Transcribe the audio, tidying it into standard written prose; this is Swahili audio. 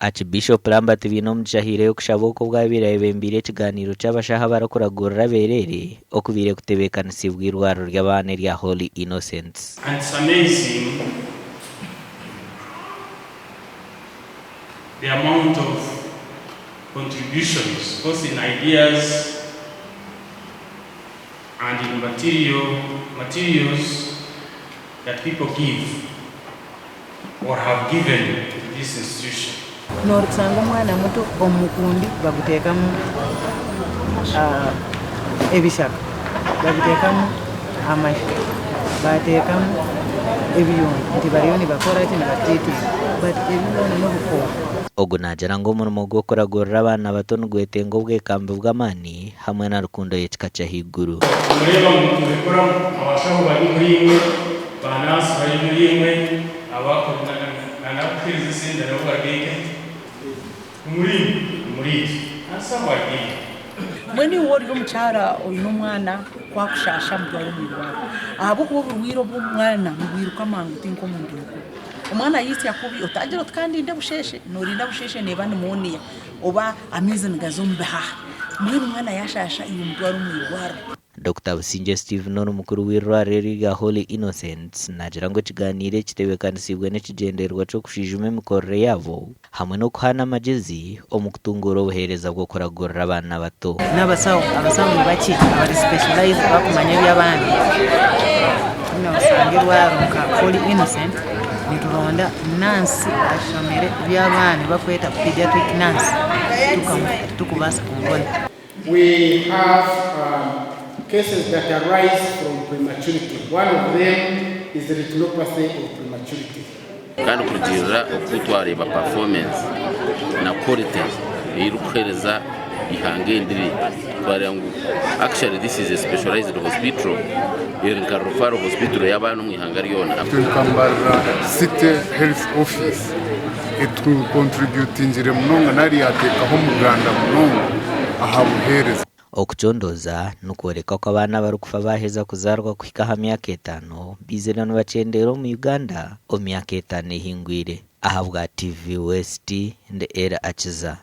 Aaki Biishopu Lambert Bainomugisha yo kushaboko bwabiraye bembire kiganiro cy'abashaho barakuragurira berere okubire kutebekanisa irwaro ry'abana rya Holy Innocents. And it's amazing the amount of contributions, both in ideas and in materials that people give or have given to this institution. Norukusanga mwana muto omukundi bagutekamu ebishaka, bagutekamu amashi, batekamu ebiyoni, nti bariyo nibakora ati nibateke, but ebiyoni n'obukoko. Ogu nagira ngo umurimo gwo kuragurira abana bato n'ugwetengo bw'ekambi bw'amani hamwe na rukundo y'ekika cy'ahiguru. Mureba mu tubikora abashaho bari muri imwe, banasi bari muri imwe, abakorana na krizi sinda nabo bagenge muri asa bagenge. Mwene wori y'omukyara oyina omwana kwakushasha mugabo mwirwaro abo kuba burwiro bw'omwana mubwiruka mangu tinko mundu omwana yisi yakubi otagira kandi ndabusheshe norinda busheshe neba nimuniya oba amize ngazombaha mwene mwana yashasha iyo mutwaro mwirwaro. Dr. Businje Steve nono mukuru w'irwaro rya Holy Innocents nagira ngo kiganire kitebekanisiibwe n'ekigenderwa cyo kushijuma imikorere yabo hamwe no kuhana amagezi omukutungura obuhereza bwo kuragurira abana bato n'abasawo baki abari specialized bakumanya by'abana n'osanga irwaro nka Holy Innocent nituronda nansi ashomere by'abana bakweta pediatric nurse tukubasa kubona. We have cases that arise from prematurity. One of them is the retinopathy of prematurity. Kandi kugira okutwareba performance na quality irukereza ihangendiri twarangu. Actually this is a specialized hospital in Mbarara hospital y'abantu mwihangari yona. Mbarara city health office it will contribute injire munonga nari yatekaho muganda munonga ahabuhereza okuchondoza nukoreka ko abana barukufa baheza kuzarwa kuhika ha myaka 5 bizera no bacendero mu Uganda o myaka 5 ihingwire ahabwa TV West nde era akiza.